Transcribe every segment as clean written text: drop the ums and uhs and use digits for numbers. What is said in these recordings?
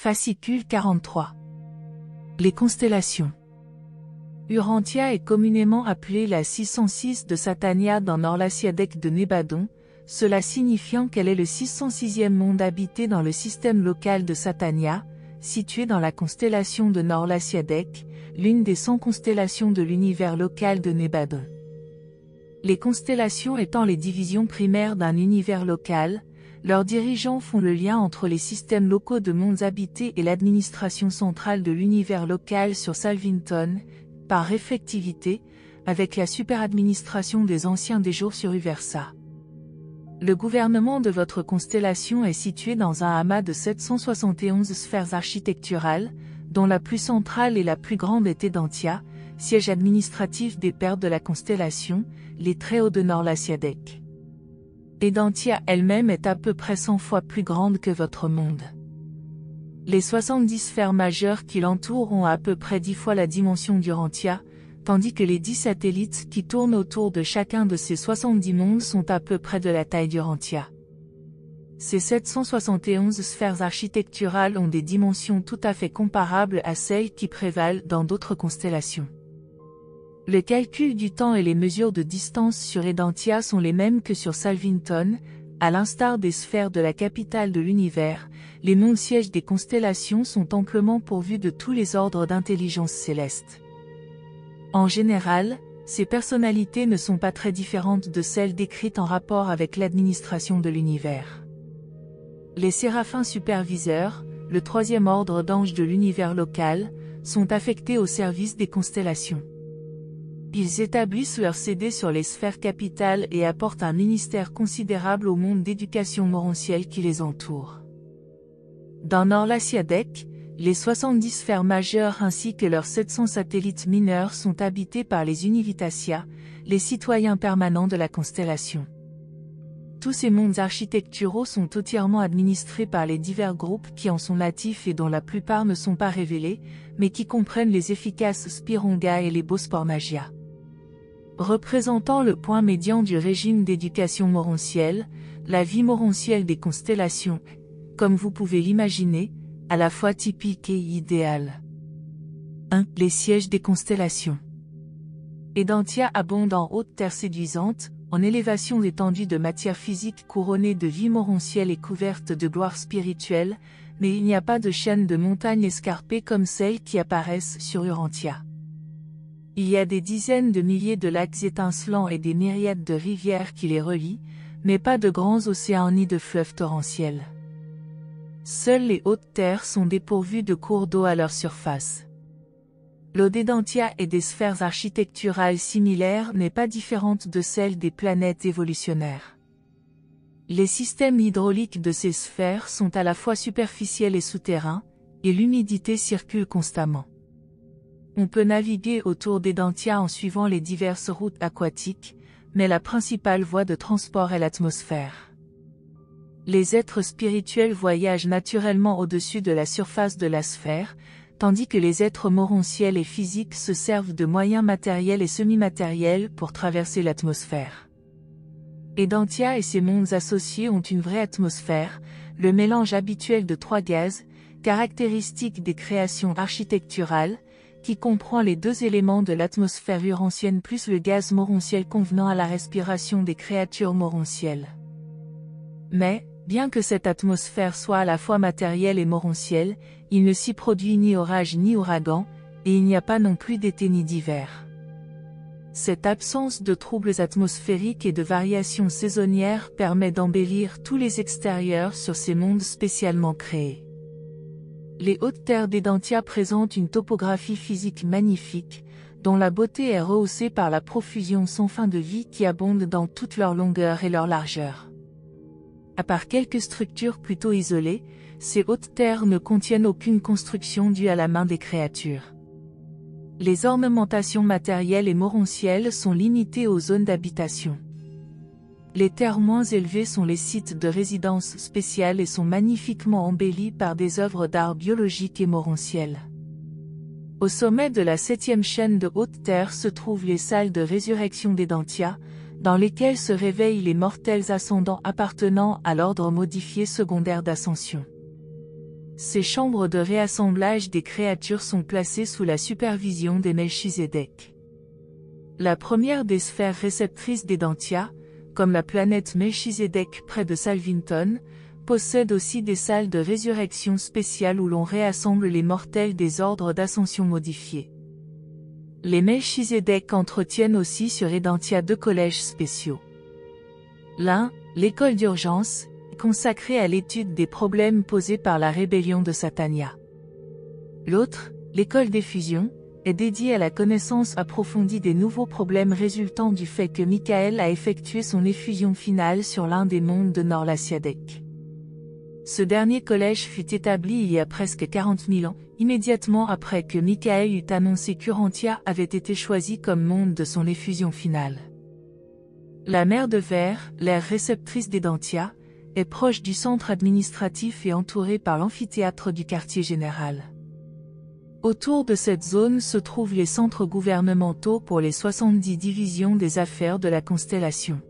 Fascicule 43. Les constellations. Urantia est communément appelée la 606 de Satania dans Norlasiadek de Nébadon, cela signifiant qu'elle est le 606e monde habité dans le système local de Satania, situé dans la constellation de Norlasiadek, l'une des 100 constellations de l'univers local de Nébadon. Les constellations étant les divisions primaires d'un univers local, leurs dirigeants font le lien entre les systèmes locaux de mondes habités et l'administration centrale de l'univers local sur Salvington, par réflectivité, avec la superadministration des anciens des jours sur Uversa. Le gouvernement de votre constellation est situé dans un amas de 771 sphères architecturales, dont la plus centrale et la plus grande est Edantia, siège administratif des pères de la constellation, les très hauts de Norlasiadek. Edantia elle-même est à peu près 100 fois plus grande que votre monde. Les 70 sphères majeures qui l'entourent ont à peu près 10 fois la dimension d'Urantia, tandis que les 10 satellites qui tournent autour de chacun de ces 70 mondes sont à peu près de la taille d'Urantia. Ces 771 sphères architecturales ont des dimensions tout à fait comparables à celles qui prévalent dans d'autres constellations. Le calcul du temps et les mesures de distance sur Edantia sont les mêmes que sur Salvington, à l'instar des sphères de la capitale de l'univers, les mondes sièges des constellations sont amplement pourvus de tous les ordres d'intelligence céleste. En général, ces personnalités ne sont pas très différentes de celles décrites en rapport avec l'administration de l'univers. Les séraphins superviseurs, le troisième ordre d'anges de l'univers local, sont affectés au service des constellations. Ils établissent leur CD sur les sphères capitales et apportent un ministère considérable au monde d'éducation morontielle qui les entoure. Dans Norlasiadek, les 70 sphères majeures ainsi que leurs 700 satellites mineurs sont habités par les Univitatia, les citoyens permanents de la constellation. Tous ces mondes architecturaux sont entièrement administrés par les divers groupes qui en sont natifs et dont la plupart ne sont pas révélés, mais qui comprennent les efficaces Spironga et les Bospor Magia. Représentant le point médian du régime d'éducation morontielle, la vie morontielle des constellations, comme vous pouvez l'imaginer, à la fois typique et idéale. 1. Les sièges des constellations. Edantia abonde en haute terre séduisante, en élévation d'étendue de matière physique couronnée de vie morontielle et couverte de gloire spirituelle, mais il n'y a pas de chaîne de montagnes escarpées comme celles qui apparaissent sur Urantia. Il y a des dizaines de milliers de lacs étincelants et des myriades de rivières qui les relient, mais pas de grands océans ni de fleuves torrentiels. Seules les hautes terres sont dépourvues de cours d'eau à leur surface. L'eau d'Edantia et des sphères architecturales similaires n'est pas différente de celle des planètes évolutionnaires. Les systèmes hydrauliques de ces sphères sont à la fois superficiels et souterrains, et l'humidité circule constamment. On peut naviguer autour d'Edantia en suivant les diverses routes aquatiques, mais la principale voie de transport est l'atmosphère. Les êtres spirituels voyagent naturellement au-dessus de la surface de la sphère, tandis que les êtres morontiels et physiques se servent de moyens matériels et semi-matériels pour traverser l'atmosphère. Edantia et ses mondes associés ont une vraie atmosphère, le mélange habituel de 3 gaz, caractéristique des créations architecturales, qui comprend les 2 éléments de l'atmosphère urantienne plus le gaz morontiel convenant à la respiration des créatures morontielles. Mais, bien que cette atmosphère soit à la fois matérielle et morontielle, il ne s'y produit ni orage ni ouragan, et il n'y a pas non plus d'été ni d'hiver. Cette absence de troubles atmosphériques et de variations saisonnières permet d'embellir tous les extérieurs sur ces mondes spécialement créés. Les hautes terres d'Edantia présentent une topographie physique magnifique, dont la beauté est rehaussée par la profusion sans fin de vie qui abonde dans toute leur longueur et leur largeur. À part quelques structures plutôt isolées, ces hautes terres ne contiennent aucune construction due à la main des créatures. Les ornementations matérielles et morontielles sont limitées aux zones d'habitation. Les terres moins élevées sont les sites de résidence spéciales et sont magnifiquement embellis par des œuvres d'art biologique et morontiel. Au sommet de la 7e chaîne de haute terre se trouvent les salles de résurrection d'Edantia, dans lesquelles se réveillent les mortels ascendants appartenant à l'ordre modifié secondaire d'ascension. Ces chambres de réassemblage des créatures sont placées sous la supervision des Melchizedek. La première des sphères réceptrices d'Edantia, comme la planète Melchizedek près de Salvington, possède aussi des salles de résurrection spéciales où l'on réassemble les mortels des ordres d'ascension modifiés. Les Melchizedek entretiennent aussi sur Edantia 2 collèges spéciaux. L'un, l'école d'urgence, est consacré à l'étude des problèmes posés par la rébellion de Satania. L'autre, l'école d'effusion, est dédiée à la connaissance approfondie des nouveaux problèmes résultant du fait que Michael a effectué son effusion finale sur l'un des mondes de Norlasiadek. Ce dernier collège fut établi il y a presque 40 000 ans, immédiatement après que Michael eut annoncé qu'Urantia avait été choisi comme monde de son effusion finale. La mer de Verre, l'aire réceptrice d'Edantia, est proche du centre administratif et entourée par l'amphithéâtre du quartier général. Autour de cette zone se trouvent les centres gouvernementaux pour les 70 divisions des affaires de la constellation.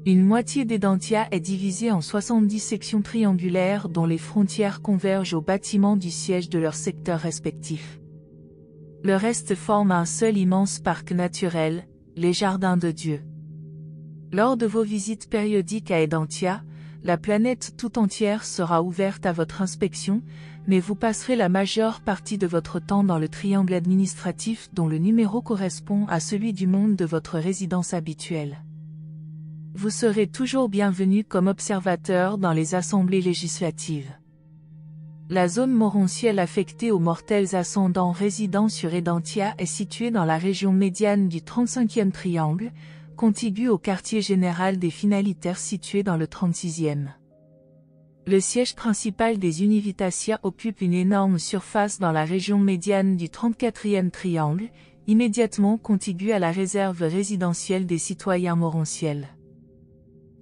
Une moitié d'Edantia est divisée en 70 sections triangulaires dont les frontières convergent aux bâtiments du siège de leurs secteurs respectifs. Le reste forme un seul immense parc naturel, les Jardins de Dieu. Lors de vos visites périodiques à Edantia, la planète tout entière sera ouverte à votre inspection, mais vous passerez la majeure partie de votre temps dans le triangle administratif dont le numéro correspond à celui du monde de votre résidence habituelle. Vous serez toujours bienvenu comme observateur dans les assemblées législatives. La zone morontielle affectée aux mortels ascendants résidant sur Edantia est située dans la région médiane du 35e triangle, contiguë au quartier général des finalitaires situé dans le 36e. Le siège principal des Univitatia occupe une énorme surface dans la région médiane du 34e triangle, immédiatement contiguë à la réserve résidentielle des citoyens morontiels.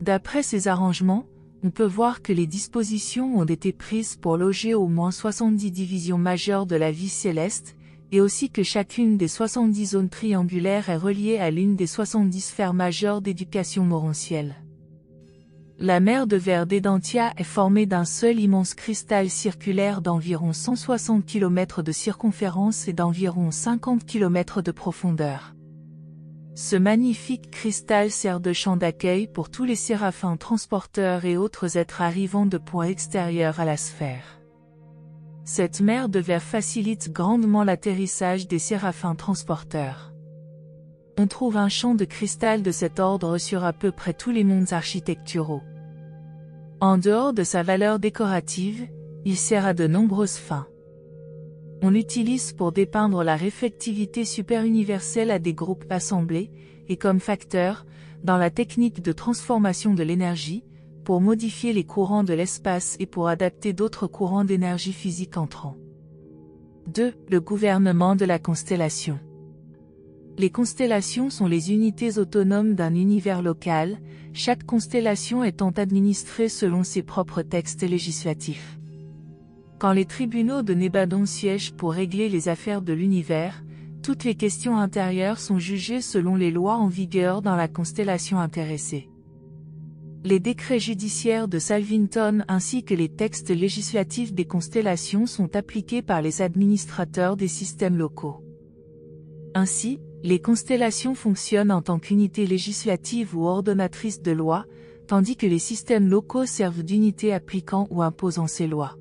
D'après ces arrangements, on peut voir que les dispositions ont été prises pour loger au moins 70 divisions majeures de la vie céleste, et aussi que chacune des 70 zones triangulaires est reliée à l'une des 70 sphères majeures d'éducation morontielle. La mer de Verre d'Edantia est formée d'un seul immense cristal circulaire d'environ 160 km de circonférence et d'environ 50 km de profondeur. Ce magnifique cristal sert de champ d'accueil pour tous les séraphins transporteurs et autres êtres arrivant de points extérieurs à la sphère. Cette mer de verre facilite grandement l'atterrissage des séraphins transporteurs. On trouve un champ de cristal de cet ordre sur à peu près tous les mondes architecturaux. En dehors de sa valeur décorative, il sert à de nombreuses fins. On l'utilise pour dépeindre la réflectivité superuniverselle à des groupes assemblés, et comme facteur, dans la technique de transformation de l'énergie, pour modifier les courants de l'espace et pour adapter d'autres courants d'énergie physique entrants. 2. Le gouvernement de la constellation. Les constellations sont les unités autonomes d'un univers local, chaque constellation étant administrée selon ses propres textes législatifs. Quand les tribunaux de Nébadon siègent pour régler les affaires de l'univers, toutes les questions intérieures sont jugées selon les lois en vigueur dans la constellation intéressée. Les décrets judiciaires de Salvington ainsi que les textes législatifs des constellations sont appliqués par les administrateurs des systèmes locaux. Ainsi, les constellations fonctionnent en tant qu'unité législative ou ordonnatrice de loi, tandis que les systèmes locaux servent d'unité appliquant ou imposant ces lois.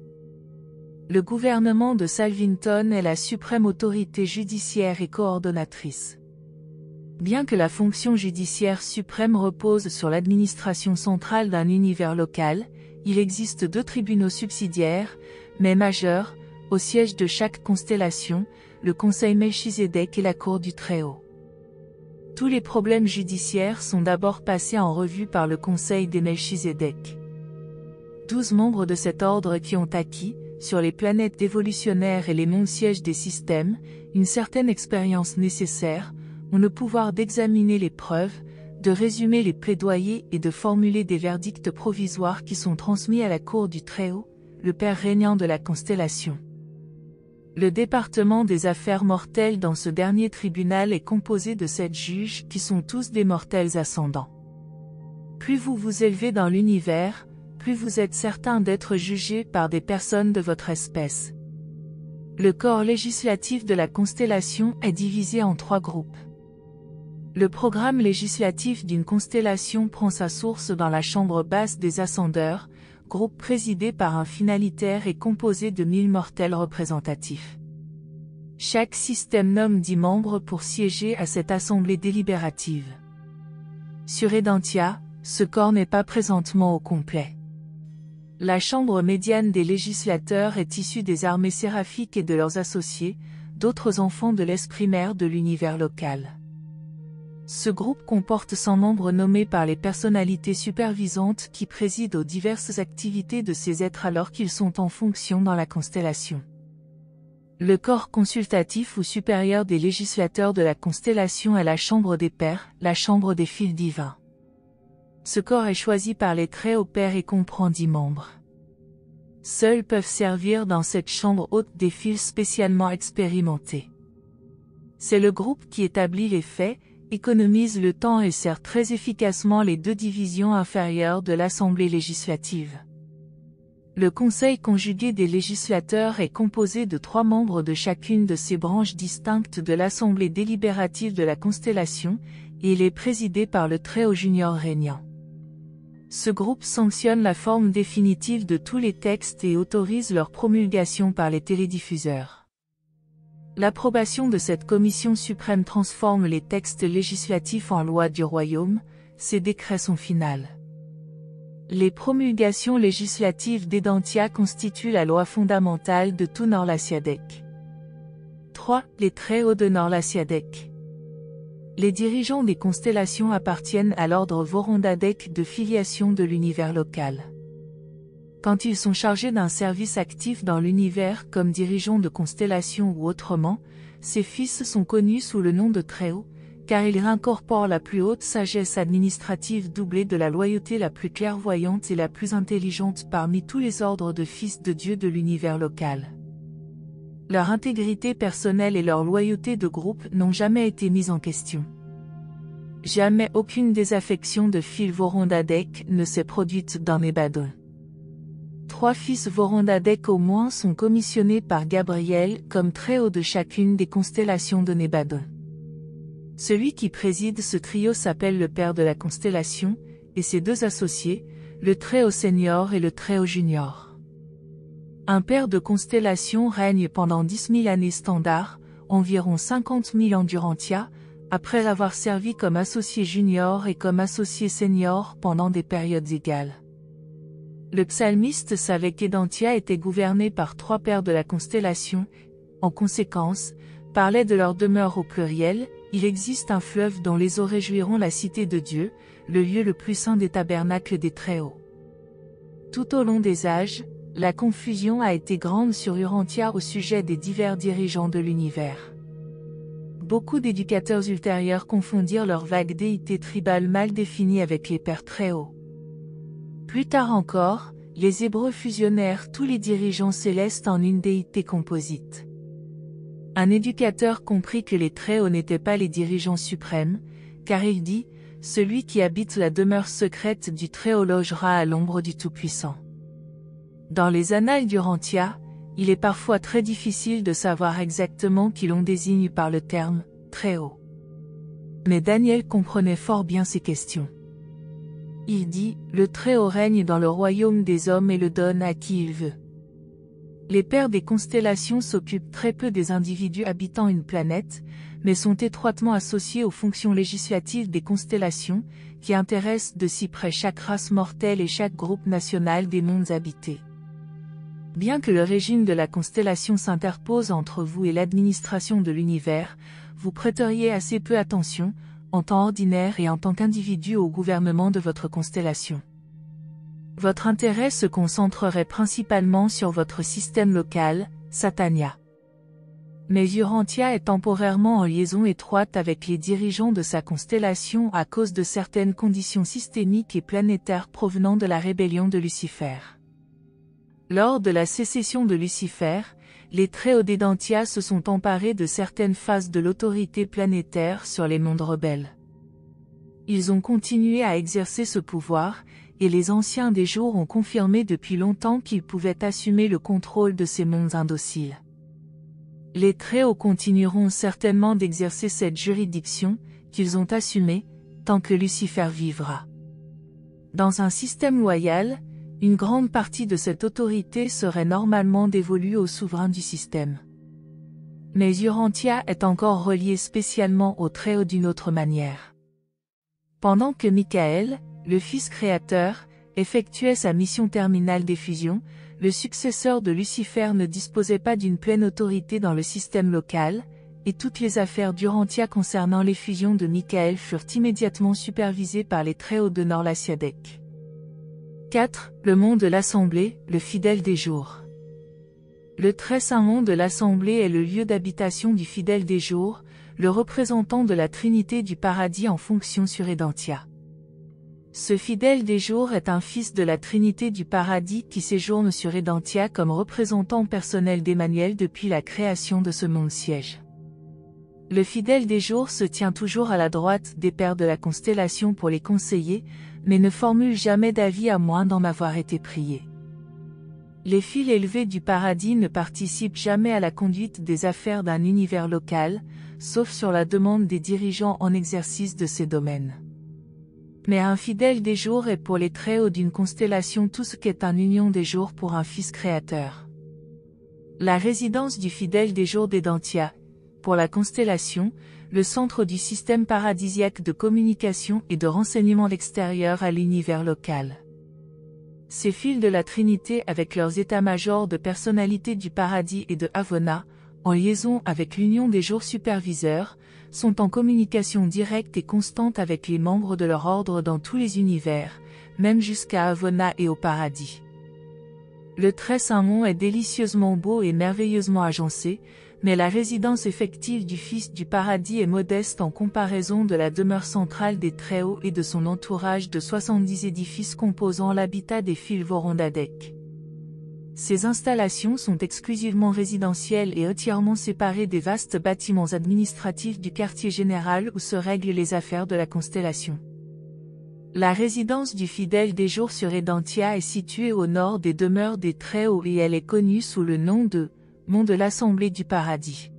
Le gouvernement de Salvington est la suprême autorité judiciaire et coordonnatrice. Bien que la fonction judiciaire suprême repose sur l'administration centrale d'un univers local, il existe 2 tribunaux subsidiaires, mais majeurs, au siège de chaque constellation, le Conseil Melchizedek et la Cour du Très-Haut. Tous les problèmes judiciaires sont d'abord passés en revue par le Conseil des Melchizedek. 12 membres de cet ordre qui ont acquis, sur les planètes évolutionnaires et les mondes sièges des systèmes, une certaine expérience nécessaire, ont le pouvoir d'examiner les preuves, de résumer les plaidoyers et de formuler des verdicts provisoires qui sont transmis à la Cour du Très-Haut, le père régnant de la constellation. Le département des affaires mortelles dans ce dernier tribunal est composé de 7 juges qui sont tous des mortels ascendants. Plus vous vous élevez dans l'univers, plus vous êtes certain d'être jugé par des personnes de votre espèce. Le corps législatif de la constellation est divisé en 3 groupes. Le programme législatif d'une constellation prend sa source dans la chambre basse des Ascendeurs, groupe présidé par un finalitaire et composé de 1000 mortels représentatifs. Chaque système nomme 10 membres pour siéger à cette assemblée délibérative. Sur Edentia, ce corps n'est pas présentement au complet. La chambre médiane des législateurs est issue des armées séraphiques et de leurs associés, d'autres enfants de l'esprit mère de l'univers local. Ce groupe comporte 100 membres nommés par les personnalités supervisantes qui président aux diverses activités de ces êtres alors qu'ils sont en fonction dans la constellation. Le corps consultatif ou supérieur des législateurs de la constellation est la chambre des pères, la chambre des fils divins. Ce corps est choisi par les très hauts pères et comprend 10 membres. Seuls peuvent servir dans cette chambre haute des fils spécialement expérimentés. C'est le groupe qui établit les faits, économise le temps et sert très efficacement les 2 divisions inférieures de l'Assemblée législative. Le Conseil conjugué des législateurs est composé de 3 membres de chacune de ces branches distinctes de l'Assemblée délibérative de la constellation, et il est présidé par le Très-Haut Junior régnant. Ce groupe sanctionne la forme définitive de tous les textes et autorise leur promulgation par les télédiffuseurs. L'approbation de cette commission suprême transforme les textes législatifs en lois du royaume, ces décrets sont finals. Les promulgations législatives d'Edentia constituent la loi fondamentale de tout Norlasiadek. 3. Les très hauts de Norlasiadek. Les dirigeants des constellations appartiennent à l'ordre Vorondadek de filiation de l'univers local. Quand ils sont chargés d'un service actif dans l'univers comme dirigeants de constellation ou autrement, ces fils sont connus sous le nom de Très-Haut, car ils incorporent la plus haute sagesse administrative doublée de la loyauté la plus clairvoyante et la plus intelligente parmi tous les ordres de fils de Dieu de l'univers local. Leur intégrité personnelle et leur loyauté de groupe n'ont jamais été mises en question. Jamais aucune désaffection de fils Vorondadek ne s'est produite dans Nebadon. 3 fils Vorondadek au moins sont commissionnés par Gabriel comme très haut de chacune des constellations de Nebadon. Celui qui préside ce trio s'appelle le père de la constellation, et ses 2 associés, le Très-Haut Senior et le Très-Haut Junior. Un père de constellation règne pendant 10 000 années standard, environ 50 000 ans Durantia, après avoir servi comme associé junior et comme associé senior pendant des périodes égales. Le psalmiste savait qu'Edentia était gouverné par 3 pères de la constellation, en conséquence, parlait de leur demeure au pluriel, il existe un fleuve dont les eaux réjouiront la cité de Dieu, le lieu le plus saint des tabernacles des Très-Hauts. Tout au long des âges, la confusion a été grande sur Urantia au sujet des divers dirigeants de l'univers. Beaucoup d'éducateurs ultérieurs confondirent leur vague déité tribale mal définie avec les pères Très-Hauts. Plus tard encore, les Hébreux fusionnèrent tous les dirigeants célestes en une déité composite. Un éducateur comprit que les Très-Hauts n'étaient pas les dirigeants suprêmes, car il dit « Celui qui habite la demeure secrète du Très-Haut logera à l'ombre du Tout-Puissant ». Dans les annales d'Urantia, il est parfois très difficile de savoir exactement qui l'on désigne par le terme « Très-Haut ». Mais Daniel comprenait fort bien ces questions. Il dit « Le Très-Haut règne dans le royaume des hommes et le donne à qui il veut ». Les pères des constellations s'occupent très peu des individus habitant une planète, mais sont étroitement associés aux fonctions législatives des constellations, qui intéressent de si près chaque race mortelle et chaque groupe national des mondes habités. Bien que le régime de la constellation s'interpose entre vous et l'administration de l'univers, vous prêteriez assez peu attention, en temps ordinaire et en tant qu'individu au gouvernement de votre constellation. Votre intérêt se concentrerait principalement sur votre système local, Satania. Mais Urantia est temporairement en liaison étroite avec les dirigeants de sa constellation à cause de certaines conditions systémiques et planétaires provenant de la rébellion de Lucifer. Lors de la sécession de Lucifer, les Très-Hauts d'Edentia se sont emparés de certaines phases de l'autorité planétaire sur les mondes rebelles. Ils ont continué à exercer ce pouvoir, et les anciens des jours ont confirmé depuis longtemps qu'ils pouvaient assumer le contrôle de ces mondes indociles. Les Très-Hauts continueront certainement d'exercer cette juridiction, qu'ils ont assumée, tant que Lucifer vivra. Dans un système loyal, une grande partie de cette autorité serait normalement dévolue au souverain du système. Mais Urantia est encore relié spécialement aux Très-Hauts d'une autre manière. Pendant que Michael, le Fils créateur, effectuait sa mission terminale d'effusion, le successeur de Lucifer ne disposait pas d'une pleine autorité dans le système local, et toutes les affaires d'Urantia concernant l'effusion de Michael furent immédiatement supervisées par les Très-Hauts de Norlasiadek. 4. Le mont de l'Assemblée, le fidèle des jours. Le très saint mont de l'Assemblée est le lieu d'habitation du fidèle des jours, le représentant de la Trinité du paradis en fonction sur Edantia. Ce fidèle des jours est un fils de la Trinité du paradis qui séjourne sur Edantia comme représentant personnel d'Emmanuel depuis la création de ce monde-siège. Le fidèle des jours se tient toujours à la droite des pères de la constellation pour les conseiller, mais ne formule jamais d'avis à moins d'en avoir été prié. Les fils élevés du paradis ne participent jamais à la conduite des affaires d'un univers local, sauf sur la demande des dirigeants en exercice de ces domaines. Mais un fidèle des jours est pour les Très-Hauts d'une constellation tout ce qu'est un union des jours pour un fils créateur. La résidence du fidèle des jours d'Edantia, pour la constellation, le centre du système paradisiaque de communication et de renseignement extérieur à l'univers local. Ces fils de la Trinité avec leurs états-majors de personnalité du paradis et de Havona, en liaison avec l'union des jours superviseurs, sont en communication directe et constante avec les membres de leur ordre dans tous les univers, même jusqu'à Havona et au paradis. Le très saint mont est délicieusement beau et merveilleusement agencé, mais la résidence effective du Fils du paradis est modeste en comparaison de la demeure centrale des Très-Hauts et de son entourage de 70 édifices composant l'habitat des fils Vorondadek. Ces installations sont exclusivement résidentielles et entièrement séparées des vastes bâtiments administratifs du quartier général où se règlent les affaires de la constellation. La résidence du fidèle des jours sur Edantia est située au nord des demeures des Très-Hauts et elle est connue sous le nom de mont de l'Assemblée du paradis.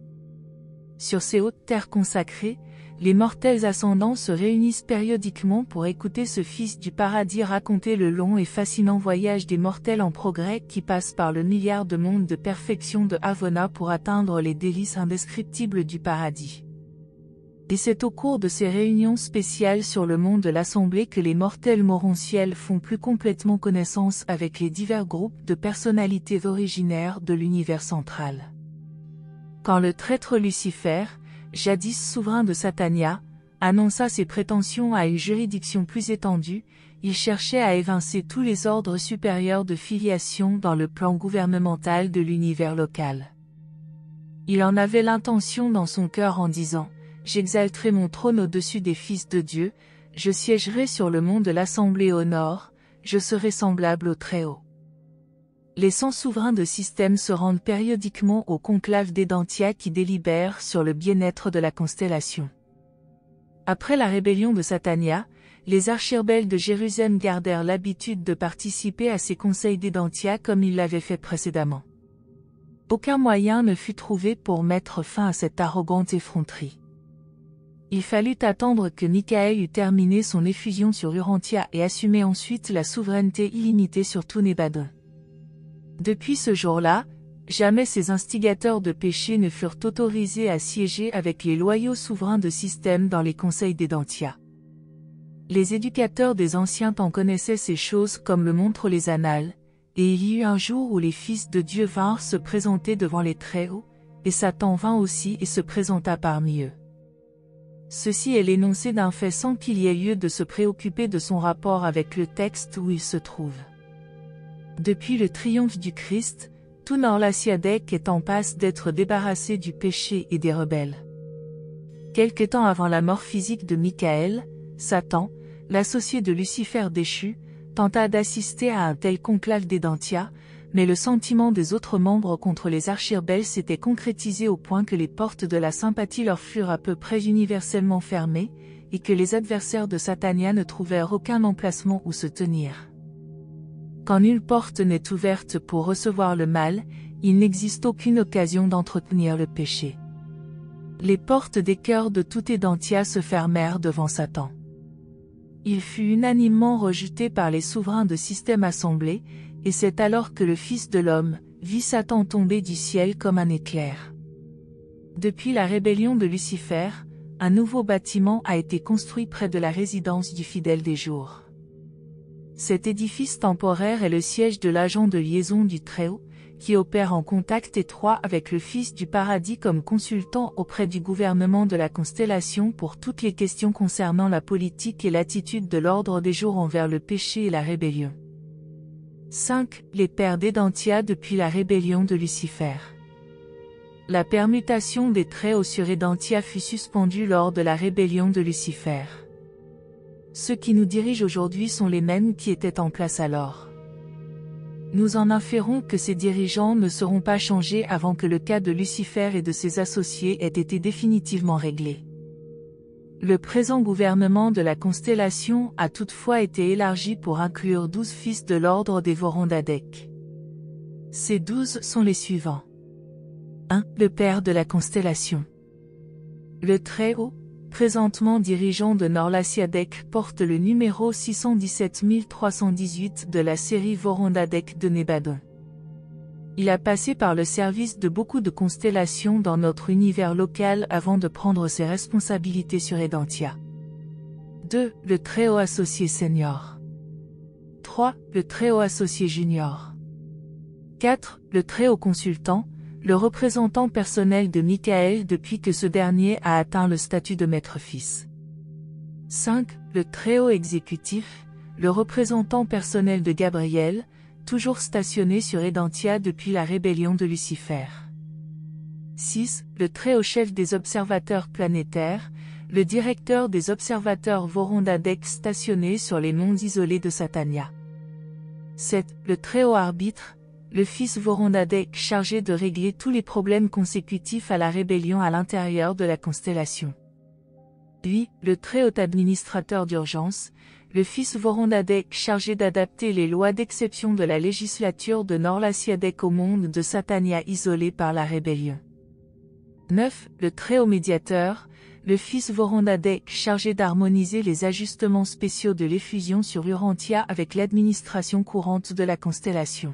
Sur ces hautes terres consacrées, les mortels ascendants se réunissent périodiquement pour écouter ce fils du paradis raconter le long et fascinant voyage des mortels en progrès qui passent par le milliard de mondes de perfection de Havona pour atteindre les délices indescriptibles du paradis. Et c'est au cours de ces réunions spéciales sur le mont de l'Assemblée que les mortels morontiels font plus complètement connaissance avec les divers groupes de personnalités originaires de l'univers central. Quand le traître Lucifer, jadis souverain de Satania, annonça ses prétentions à une juridiction plus étendue, il cherchait à évincer tous les ordres supérieurs de filiation dans le plan gouvernemental de l'univers local. Il en avait l'intention dans son cœur en disant: j'exalterai mon trône au-dessus des fils de Dieu, je siégerai sur le mont de l'Assemblée au nord, je serai semblable au Très-Haut. Les 100 souverains de système se rendent périodiquement au conclave d'Edantia qui délibère sur le bien-être de la constellation. Après la rébellion de Satania, les archirbels de Jérusalem gardèrent l'habitude de participer à ces conseils d'Edantia comme ils l'avaient fait précédemment. Aucun moyen ne fut trouvé pour mettre fin à cette arrogante effronterie. Il fallut attendre que Michael eût terminé son effusion sur Urantia et assumé ensuite la souveraineté illimitée sur tout Nébadon. Depuis ce jour-là, jamais ces instigateurs de péché ne furent autorisés à siéger avec les loyaux souverains de système dans les conseils d'Edantia. Les éducateurs des anciens temps connaissaient ces choses comme le montrent les annales, et il y eut un jour où les fils de Dieu vinrent se présenter devant les Très-Hauts, et Satan vint aussi et se présenta parmi eux. Ceci est l'énoncé d'un fait sans qu'il y ait lieu de se préoccuper de son rapport avec le texte où il se trouve. Depuis le triomphe du Christ, tout Norlasiadek est en passe d'être débarrassé du péché et des rebelles. Quelque temps avant la mort physique de Michael, Satan, l'associé de Lucifer déchu, tenta d'assister à un tel conclave d'Edantia, mais le sentiment des autres membres contre les archirbels s'était concrétisé au point que les portes de la sympathie leur furent à peu près universellement fermées, et que les adversaires de Satania ne trouvèrent aucun emplacement où se tenir. Quand nulle porte n'est ouverte pour recevoir le mal, il n'existe aucune occasion d'entretenir le péché. Les portes des cœurs de tout Édentia se fermèrent devant Satan. Il fut unanimement rejeté par les souverains de système assemblés, et c'est alors que le Fils de l'homme vit Satan tomber du ciel comme un éclair. Depuis la rébellion de Lucifer, un nouveau bâtiment a été construit près de la résidence du fidèle des jours. Cet édifice temporaire est le siège de l'agent de liaison du Très-Haut, qui opère en contact étroit avec le Fils du paradis comme consultant auprès du gouvernement de la constellation pour toutes les questions concernant la politique et l'attitude de l'ordre des jours envers le péché et la rébellion. 5. Les pères d'Édentia depuis la rébellion de Lucifer. La permutation des Très-Hauts sur Édentia fut suspendue lors de la rébellion de Lucifer. Ceux qui nous dirigent aujourd'hui sont les mêmes qui étaient en place alors. Nous en inférons que ces dirigeants ne seront pas changés avant que le cas de Lucifer et de ses associés ait été définitivement réglé. Le présent gouvernement de la constellation a toutefois été élargi pour inclure 12 fils de l'ordre des Vorondadek. Ces 12 sont les suivants. 1. Le père de la constellation. Le Très-Haut, présentement dirigeant de Norlasiadek, porte le numéro 617318 de la série Vorondadek de Nébadon. Il a passé par le service de beaucoup de constellations dans notre univers local avant de prendre ses responsabilités sur Édentia. 2. Le Très-Haut associé senior. 3. Le Très-Haut associé junior. 4. Le Très-Haut consultant, le représentant personnel de Michael depuis que ce dernier a atteint le statut de maître-fils. 5. Le Très-Haut exécutif, le représentant personnel de Gabriel, toujours stationné sur Édentia depuis la rébellion de Lucifer. 6. Le Très-Haut chef des observateurs planétaires, le directeur des observateurs Vorondadek stationnés sur les monts isolés de Satania. 7. Le Très-Haut arbitre, le fils Vorondadek chargé de régler tous les problèmes consécutifs à la rébellion à l'intérieur de la constellation. 8. Le Très-Haut administrateur d'urgence, le fils Vorondadek chargé d'adapter les lois d'exception de la législature de Norlasiadek au monde de Satania isolé par la rébellion. 9. Le Très-Haut médiateur, le fils Vorondadek chargé d'harmoniser les ajustements spéciaux de l'effusion sur Urantia avec l'administration courante de la constellation.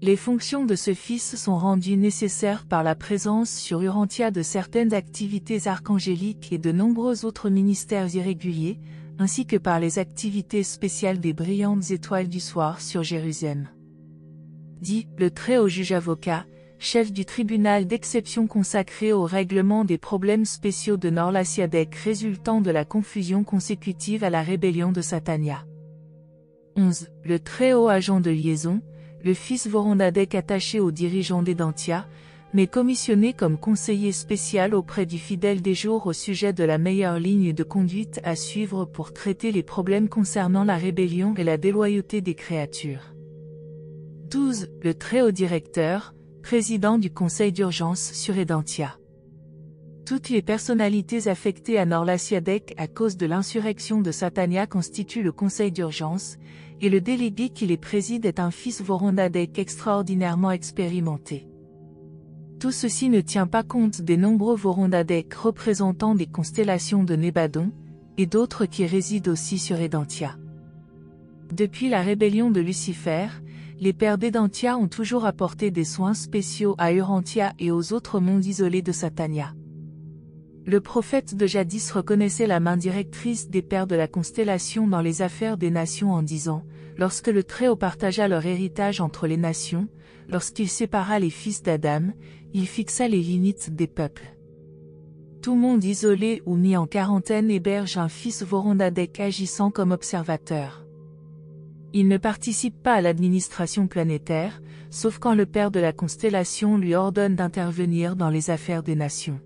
Les fonctions de ce fils sont rendues nécessaires par la présence sur Urantia de certaines activités archangéliques et de nombreux autres ministères irréguliers, ainsi que par les activités spéciales des brillantes étoiles du soir sur Jérusalem. 10. Le Très-Haut juge-avocat, chef du tribunal d'exception consacré au règlement des problèmes spéciaux de Norlasiadek résultant de la confusion consécutive à la rébellion de Satania. 11. Le Très-Haut agent de liaison, le fils Vorondadek attaché aux dirigeants d'Édentia, mais commissionné comme conseiller spécial auprès du fidèle des jours au sujet de la meilleure ligne de conduite à suivre pour traiter les problèmes concernant la rébellion et la déloyauté des créatures. 12. Le Très-Haut directeur, président du conseil d'urgence sur Édentia. Toutes les personnalités affectées à Norlasiadek à cause de l'insurrection de Satania constituent le conseil d'urgence, et le délégué qui les préside est un fils Vorondadek extraordinairement expérimenté. Tout ceci ne tient pas compte des nombreux Vorondadek représentant des constellations de Nébadon, et d'autres qui résident aussi sur Édentia. Depuis la rébellion de Lucifer, les pères d'Édentia ont toujours apporté des soins spéciaux à Urantia et aux autres mondes isolés de Satania. Le prophète de jadis reconnaissait la main directrice des pères de la constellation dans les affaires des nations en disant, lorsque le Très-Haut partagea leur héritage entre les nations, lorsqu'il sépara les fils d'Adam, il fixa les limites des peuples. Tout monde isolé ou mis en quarantaine héberge un fils Vorondadek agissant comme observateur. Il ne participe pas à l'administration planétaire, sauf quand le père de la constellation lui ordonne d'intervenir dans les affaires des nations.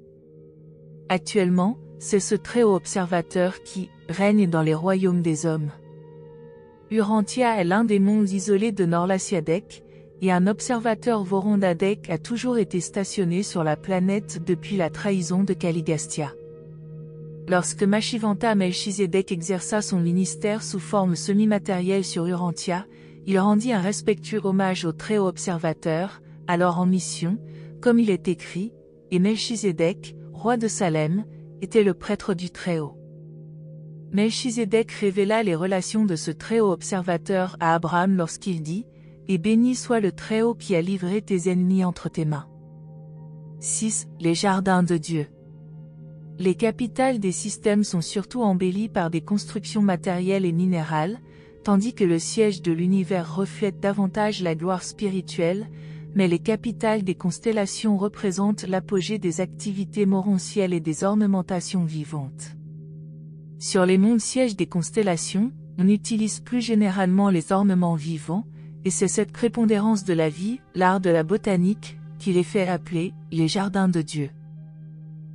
Actuellement, c'est ce Très-Haut observateur qui règne dans les royaumes des hommes. Urantia est l'un des mondes isolés de Norlasiadek, et un observateur Vorondadek a toujours été stationné sur la planète depuis la trahison de Caligastia. Lorsque Mashivanta Melchizedek exerça son ministère sous forme semi-matérielle sur Urantia, il rendit un respectueux hommage au Très-Haut Observateur, alors en mission, comme il est écrit, et Melchizedek, roi de Salem, était le prêtre du Très-Haut. Melchizedek révéla les relations de ce Très-Haut Observateur à Abraham lorsqu'il dit « Et béni soit le Très-Haut qui a livré tes ennemis entre tes mains. » 6. Les jardins de Dieu. Les capitales des systèmes sont surtout embellies par des constructions matérielles et minérales, tandis que le siège de l'univers reflète davantage la gloire spirituelle, mais les capitales des constellations représentent l'apogée des activités morontielles et des ornementations vivantes. Sur les mondes sièges des constellations, on utilise plus généralement les ornements vivants, et c'est cette prépondérance de la vie, l'art de la botanique, qui les fait appeler les jardins de Dieu.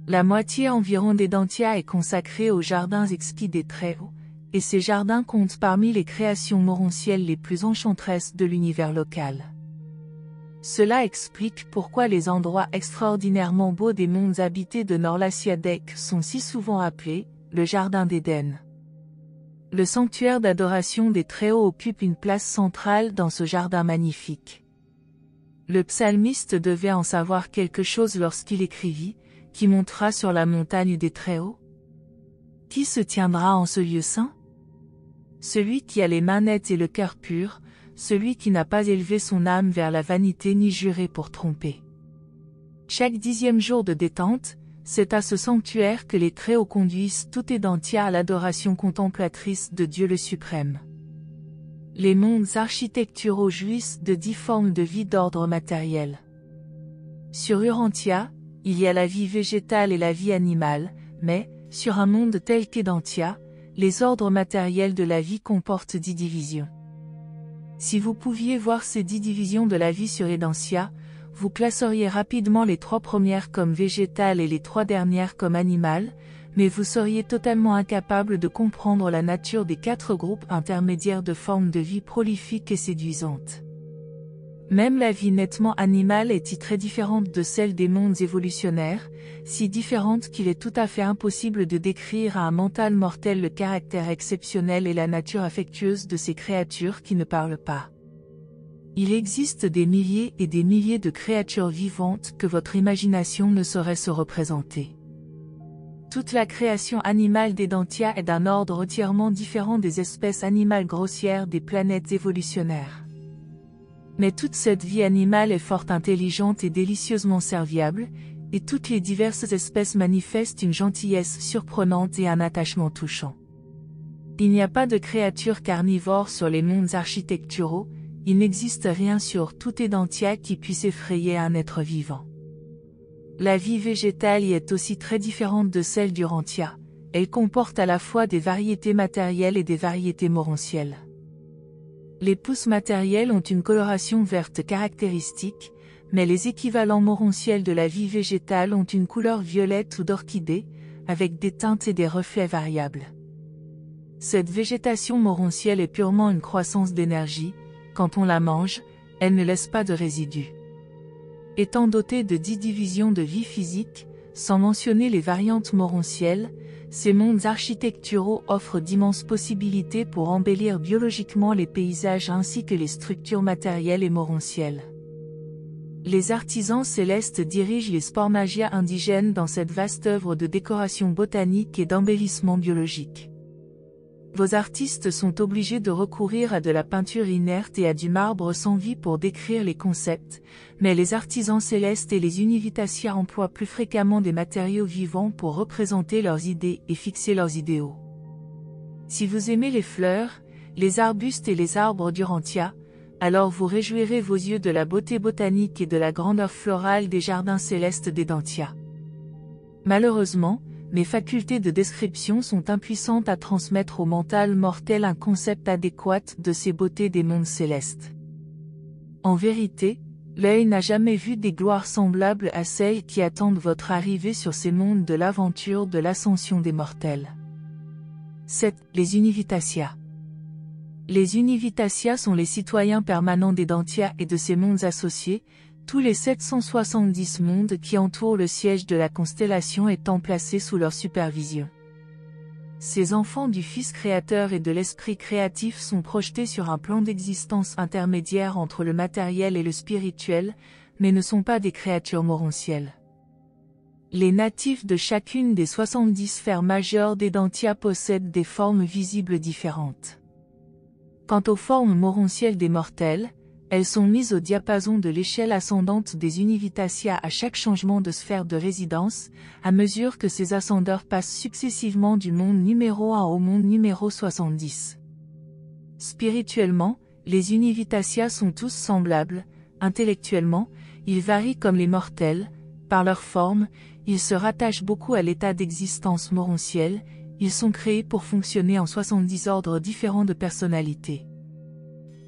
La moitié environ d'Edantia est consacrée aux jardins exquis des Très-Hauts, et ces jardins comptent parmi les créations morontielles les plus enchanteresses de l'univers local. Cela explique pourquoi les endroits extraordinairement beaux des mondes habités de Norlaciadec sont si souvent appelés le Jardin d'Éden. Le sanctuaire d'adoration des Très-Hauts occupe une place centrale dans ce jardin magnifique. Le psalmiste devait en savoir quelque chose lorsqu'il écrivit « Qui montera sur la montagne des Très-Hauts ? Qui se tiendra en ce lieu saint ? Celui qui a les mains nettes et le cœur pur, celui qui n'a pas élevé son âme vers la vanité ni juré pour tromper. » Chaque 10e jour de détente, c'est à ce sanctuaire que les Très-Hauts conduisent tout Edantia à l'adoration contemplatrice de Dieu le Suprême. Les mondes architecturaux jouissent de 10 formes de vie d'ordre matériel. Sur Urantia, il y a la vie végétale et la vie animale, mais, sur un monde tel qu'Edantia, les ordres matériels de la vie comportent 10 divisions. Si vous pouviez voir ces 10 divisions de la vie sur Edantia, vous classeriez rapidement les 3 premières comme végétales et les 3 dernières comme animales, mais vous seriez totalement incapable de comprendre la nature des 4 groupes intermédiaires de formes de vie prolifiques et séduisantes. Même la vie nettement animale est très différente de celle des mondes évolutionnaires, si différente qu'il est tout à fait impossible de décrire à un mental mortel le caractère exceptionnel et la nature affectueuse de ces créatures qui ne parlent pas. Il existe des milliers et des milliers de créatures vivantes que votre imagination ne saurait se représenter. Toute la création animale d'Edantia est d'un ordre entièrement différent des espèces animales grossières des planètes évolutionnaires. Mais toute cette vie animale est fort intelligente et délicieusement serviable, et toutes les diverses espèces manifestent une gentillesse surprenante et un attachement touchant. Il n'y a pas de créatures carnivores sur les mondes architecturaux, il n'existe rien sur tout Edantia qui puisse effrayer un être vivant. La vie végétale y est aussi très différente de celle d'Urantia, elle comporte à la fois des variétés matérielles et des variétés morontielles. Les pousses matérielles ont une coloration verte caractéristique, mais les équivalents morontiels de la vie végétale ont une couleur violette ou d'orchidée, avec des teintes et des reflets variables. Cette végétation morontielle est purement une croissance d'énergie, quand on la mange, elle ne laisse pas de résidus. Étant dotée de 10 divisions de vie physique, sans mentionner les variantes morontielles, ces mondes architecturaux offrent d'immenses possibilités pour embellir biologiquement les paysages ainsi que les structures matérielles et morontielles. Les artisans célestes dirigent les spormagia indigènes dans cette vaste œuvre de décoration botanique et d'embellissement biologique. Vos artistes sont obligés de recourir à de la peinture inerte et à du marbre sans vie pour décrire les concepts, mais les artisans célestes et les Univitatia emploient plus fréquemment des matériaux vivants pour représenter leurs idées et fixer leurs idéaux. Si vous aimez les fleurs, les arbustes et les arbres d'Urantia, alors vous réjouirez vos yeux de la beauté botanique et de la grandeur florale des jardins célestes d'Edantia. Malheureusement, mes facultés de description sont impuissantes à transmettre au mental mortel un concept adéquat de ces beautés des mondes célestes. En vérité, l'œil n'a jamais vu des gloires semblables à celles qui attendent votre arrivée sur ces mondes de l'aventure de l'ascension des mortels. 7. Les Univitatia. Les Univitatia sont les citoyens permanents d'Edantia et de ses mondes associés, tous les 770 mondes qui entourent le siège de la constellation étant placés sous leur supervision. Ces enfants du Fils créateur et de l'Esprit créatif sont projetés sur un plan d'existence intermédiaire entre le matériel et le spirituel, mais ne sont pas des créatures morontielles. Les natifs de chacune des 70 sphères majeures d'Edantia possèdent des formes visibles différentes. Quant aux formes morontielles des mortels, elles sont mises au diapason de l'échelle ascendante des Univitasia à chaque changement de sphère de résidence, à mesure que ces ascendeurs passent successivement du monde numéro 1 au monde numéro 70. Spirituellement, les Univitasia sont tous semblables, intellectuellement, ils varient comme les mortels, par leur forme, ils se rattachent beaucoup à l'état d'existence morontielle, ils sont créés pour fonctionner en 70 ordres différents de personnalité.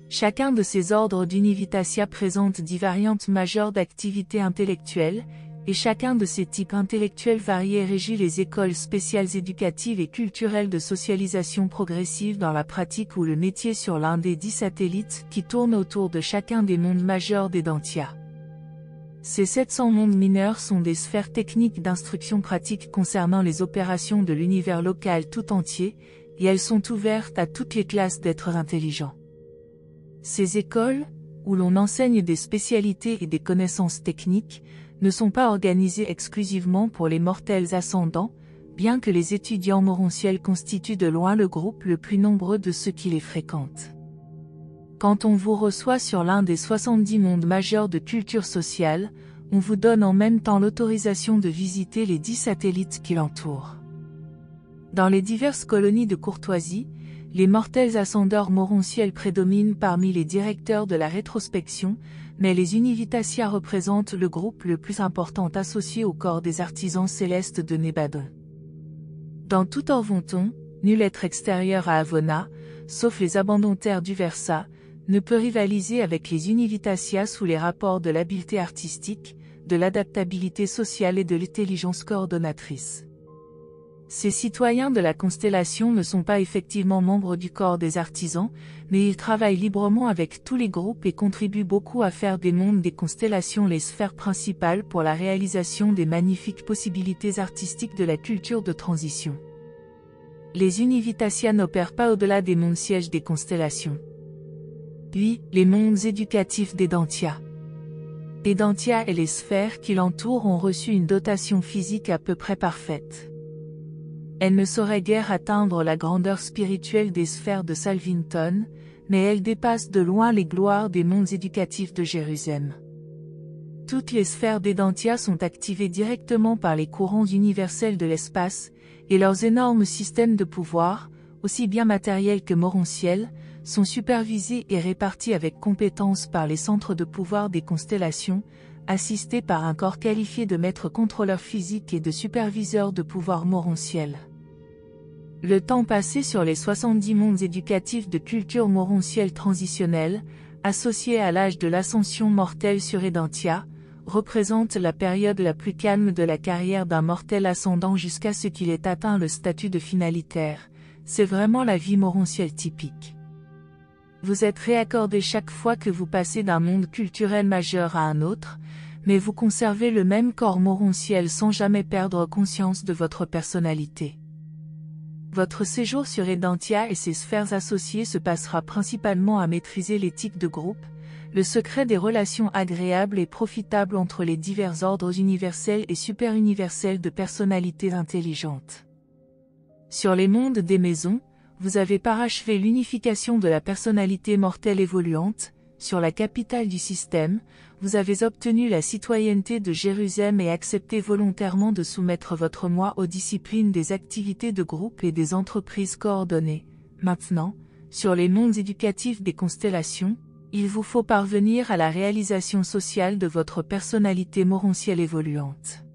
Chacun de ces ordres d'Univitasia présente 10 variantes majeures d'activité intellectuelle, et chacun de ces types intellectuels variés régit les écoles spéciales éducatives et culturelles de socialisation progressive dans la pratique ou le métier sur l'un des 10 satellites qui tournent autour de chacun des mondes majeurs d'Edantia. Ces 700 mondes mineurs sont des sphères techniques d'instruction pratique concernant les opérations de l'univers local tout entier, et elles sont ouvertes à toutes les classes d'êtres intelligents. Ces écoles, où l'on enseigne des spécialités et des connaissances techniques, ne sont pas organisées exclusivement pour les mortels ascendants, bien que les étudiants morontiels constituent de loin le groupe le plus nombreux de ceux qui les fréquentent. Quand on vous reçoit sur l'un des 70 mondes majeurs de culture sociale, on vous donne en même temps l'autorisation de visiter les 10 satellites qui l'entourent. Dans les diverses colonies de courtoisie, les mortels ascendeurs morontiels prédominent parmi les directeurs de la rétrospection, mais les Univitasia représentent le groupe le plus important associé au corps des artisans célestes de Nébadon. Dans tout Orvonton, nul être extérieur à Avona, sauf les abandontaires du Versa, ne peut rivaliser avec les Univitasia sous les rapports de l'habileté artistique, de l'adaptabilité sociale et de l'intelligence coordonnatrice. Ces citoyens de la constellation ne sont pas effectivement membres du corps des artisans, mais ils travaillent librement avec tous les groupes et contribuent beaucoup à faire des mondes des constellations les sphères principales pour la réalisation des magnifiques possibilités artistiques de la culture de transition. Les Univitasia n'opèrent pas au-delà des mondes sièges des constellations. Puis, les mondes éducatifs d'Edantia. Edantia et les sphères qui l'entourent ont reçu une dotation physique à peu près parfaite. Elles ne sauraient guère atteindre la grandeur spirituelle des sphères de Salvington, mais elles dépassent de loin les gloires des mondes éducatifs de Jérusalem. Toutes les sphères d'Edantia sont activées directement par les courants universels de l'espace, et leurs énormes systèmes de pouvoir, aussi bien matériels que morontiels, sont supervisés et répartis avec compétence par les centres de pouvoir des constellations, assistés par un corps qualifié de maître contrôleur physique et de superviseur de pouvoir morontiel. Le temps passé sur les 70 mondes éducatifs de culture morontielle transitionnelle, associés à l'âge de l'ascension mortelle sur Edantia, représente la période la plus calme de la carrière d'un mortel ascendant jusqu'à ce qu'il ait atteint le statut de finalitaire. C'est vraiment la vie morontielle typique. Vous êtes réaccordé chaque fois que vous passez d'un monde culturel majeur à un autre, mais vous conservez le même corps morontiel sans jamais perdre conscience de votre personnalité. Votre séjour sur Edantia et ses sphères associées se passera principalement à maîtriser l'éthique de groupe, le secret des relations agréables et profitables entre les divers ordres universels et superuniversels de personnalités intelligentes. Sur les mondes des maisons, vous avez parachevé l'unification de la personnalité mortelle évoluante. Sur la capitale du système, vous avez obtenu la citoyenneté de Jérusalem et accepté volontairement de soumettre votre moi aux disciplines des activités de groupe et des entreprises coordonnées. Maintenant, sur les mondes éducatifs des constellations, il vous faut parvenir à la réalisation sociale de votre personnalité morontielle évoluante.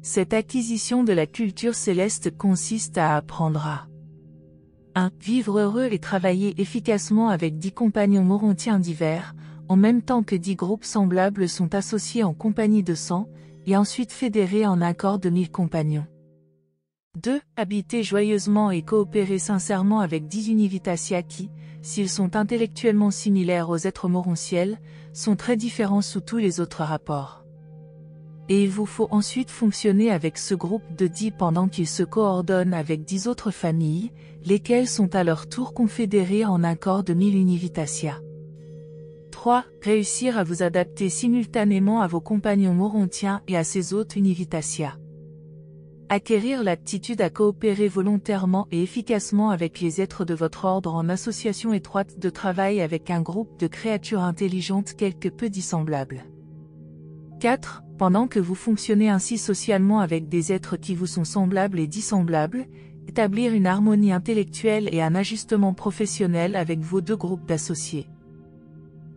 Cette acquisition de la culture céleste consiste à apprendre à 1. Vivre heureux et travailler efficacement avec 10 compagnons morontiens divers, en même temps que 10 groupes semblables sont associés en compagnie de 100, et ensuite fédérés en un corps de 1000 compagnons. 2. Habiter joyeusement et coopérer sincèrement avec 10 Univitasia qui, s'ils sont intellectuellement similaires aux êtres morontiels, sont très différents sous tous les autres rapports. Et il vous faut ensuite fonctionner avec ce groupe de 10 pendant qu'il se coordonne avec 10 autres familles, lesquelles sont à leur tour confédérées en un corps de 1000 Univitatia. 3. Réussir à vous adapter simultanément à vos compagnons morontiens et à ces autres Univitatia. Acquérir l'aptitude à coopérer volontairement et efficacement avec les êtres de votre ordre en association étroite de travail avec un groupe de créatures intelligentes quelque peu dissemblables. 4. Pendant que vous fonctionnez ainsi socialement avec des êtres qui vous sont semblables et dissemblables, établir une harmonie intellectuelle et un ajustement professionnel avec vos deux groupes d'associés.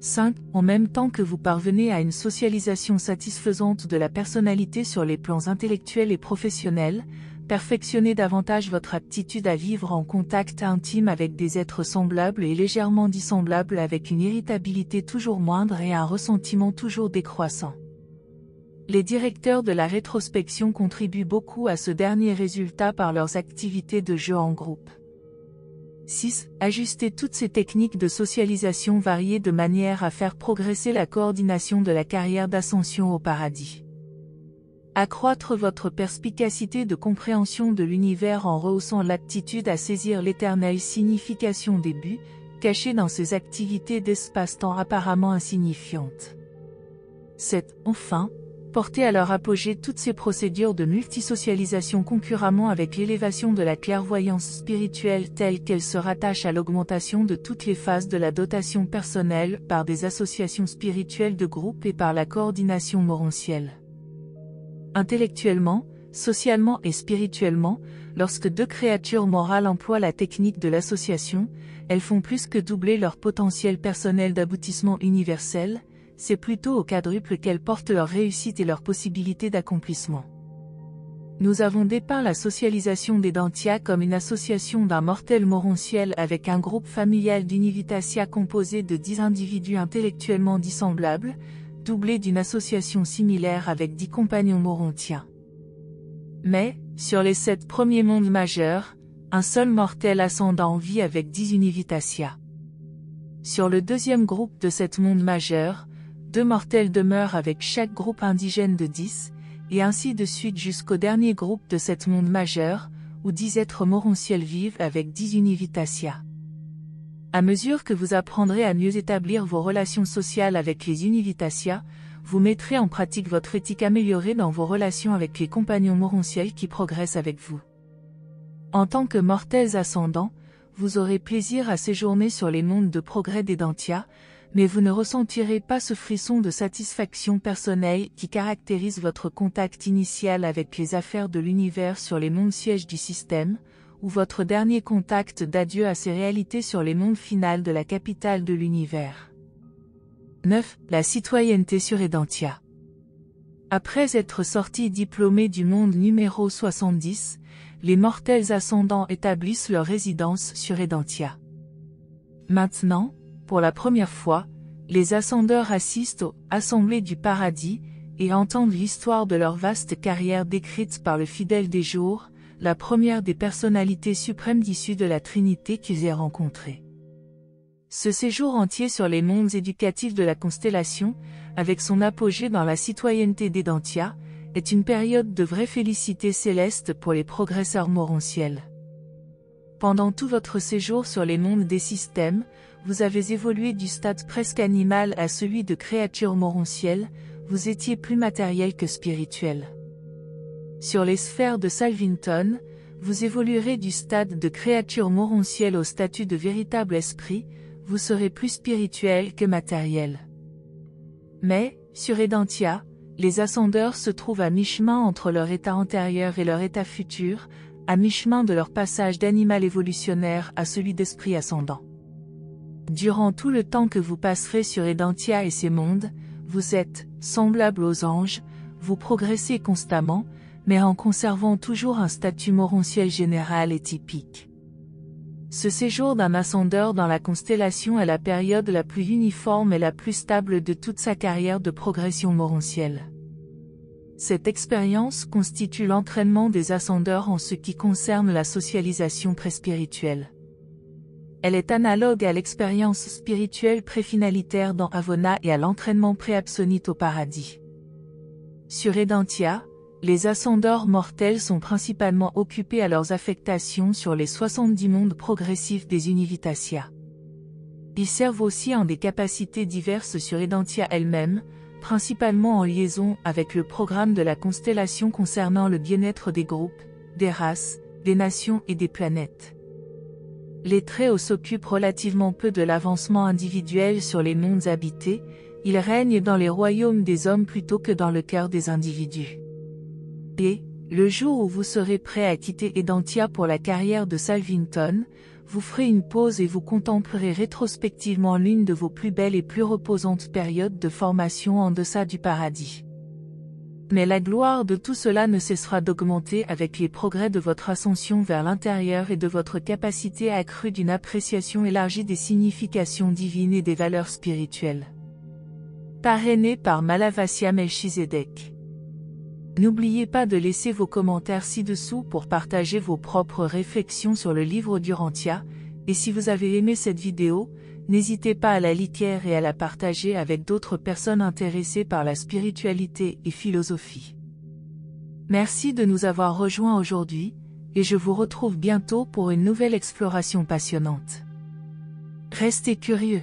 5. En même temps que vous parvenez à une socialisation satisfaisante de la personnalité sur les plans intellectuels et professionnels, perfectionnez davantage votre aptitude à vivre en contact intime avec des êtres semblables et légèrement dissemblables avec une irritabilité toujours moindre et un ressentiment toujours décroissant. Les directeurs de la rétrospection contribuent beaucoup à ce dernier résultat par leurs activités de jeu en groupe. 6. Ajustez toutes ces techniques de socialisation variées de manière à faire progresser la coordination de la carrière d'ascension au paradis. Accroître votre perspicacité de compréhension de l'univers en rehaussant l'aptitude à saisir l'éternelle signification des buts, cachés dans ces activités d'espace-temps apparemment insignifiantes. 7. Enfin, porter à leur apogée toutes ces procédures de multisocialisation concurremment avec l'élévation de la clairvoyance spirituelle telle qu'elle se rattache à l'augmentation de toutes les phases de la dotation personnelle par des associations spirituelles de groupe et par la coordination morontielle. Intellectuellement, socialement et spirituellement, lorsque deux créatures morales emploient la technique de l'association, elles font plus que doubler leur potentiel personnel d'aboutissement universel. C'est plutôt au quadruple qu'elles portent leur réussite et leur possibilité d'accomplissement. Nous avons dépeint la socialisation d'Edentia comme une association d'un mortel morontiel avec un groupe familial d'Univitatia composé de 10 individus intellectuellement dissemblables, doublé d'une association similaire avec 10 compagnons morontiens. Mais, sur les 7 premiers mondes majeurs, un seul mortel ascendant vit avec 10 Univitatia. Sur le deuxième groupe de 7 mondes majeurs, 2 mortels demeurent avec chaque groupe indigène de 10, et ainsi de suite jusqu'au dernier groupe de 7 mondes majeurs, où 10 êtres morontiels vivent avec 10 Univitatia. À mesure que vous apprendrez à mieux établir vos relations sociales avec les Univitatia, vous mettrez en pratique votre éthique améliorée dans vos relations avec les compagnons morontiels qui progressent avec vous. En tant que mortels ascendants, vous aurez plaisir à séjourner sur les mondes de progrès d'Edentia, mais vous ne ressentirez pas ce frisson de satisfaction personnelle qui caractérise votre contact initial avec les affaires de l'univers sur les mondes sièges du système, ou votre dernier contact d'adieu à ces réalités sur les mondes finales de la capitale de l'univers. 9. La citoyenneté sur Edentia. Après être sortis diplômés du monde numéro 70, les mortels ascendants établissent leur résidence sur Edentia. Maintenant, pour la première fois, les ascendeurs assistent aux assemblées du paradis et entendent l'histoire de leur vaste carrière décrite par le fidèle des jours, la première des personnalités suprêmes issues de la Trinité qu'ils aient rencontrée. Ce séjour entier sur les mondes éducatifs de la constellation, avec son apogée dans la citoyenneté d'Edentia, est une période de vraie félicité céleste pour les progresseurs morontiels. Pendant tout votre séjour sur les mondes des systèmes, vous avez évolué du stade presque animal à celui de créature morontielle, vous étiez plus matériel que spirituel. Sur les sphères de Salvington, vous évoluerez du stade de créature morontielle au statut de véritable esprit, vous serez plus spirituel que matériel. Mais, sur Edentia, les ascendeurs se trouvent à mi-chemin entre leur état antérieur et leur état futur, à mi-chemin de leur passage d'animal évolutionnaire à celui d'esprit ascendant. Durant tout le temps que vous passerez sur Edentia et ses mondes, vous êtes semblable aux anges, vous progressez constamment, mais en conservant toujours un statut morontiel général et typique. Ce séjour d'un ascendeur dans la constellation est la période la plus uniforme et la plus stable de toute sa carrière de progression morontielle. Cette expérience constitue l'entraînement des ascendeurs en ce qui concerne la socialisation pré-spirituelle. Elle est analogue à l'expérience spirituelle préfinalitaire dans Avona et à l'entraînement pré-absonite au paradis. Sur Edentia, les ascendeurs mortels sont principalement occupés à leurs affectations sur les 70 mondes progressifs des Univitatia. Ils servent aussi en des capacités diverses sur Edentia elle-même, principalement en liaison avec le programme de la constellation concernant le bien-être des groupes, des races, des nations et des planètes. Les Tréaux s'occupent relativement peu de l'avancement individuel sur les mondes habités, ils règnent dans les royaumes des hommes plutôt que dans le cœur des individus. Et, le jour où vous serez prêt à quitter Edentia pour la carrière de Salvington, vous ferez une pause et vous contemplerez rétrospectivement l'une de vos plus belles et plus reposantes périodes de formation en deçà du paradis. Mais la gloire de tout cela ne cessera d'augmenter avec les progrès de votre ascension vers l'intérieur et de votre capacité accrue d'une appréciation élargie des significations divines et des valeurs spirituelles. Parrainé par Malavassia Melchizedek. N'oubliez pas de laisser vos commentaires ci-dessous pour partager vos propres réflexions sur le livre d'Urantia, et si vous avez aimé cette vidéo, n'hésitez pas à la liker et à la partager avec d'autres personnes intéressées par la spiritualité et philosophie. Merci de nous avoir rejoints aujourd'hui, et je vous retrouve bientôt pour une nouvelle exploration passionnante. Restez curieux.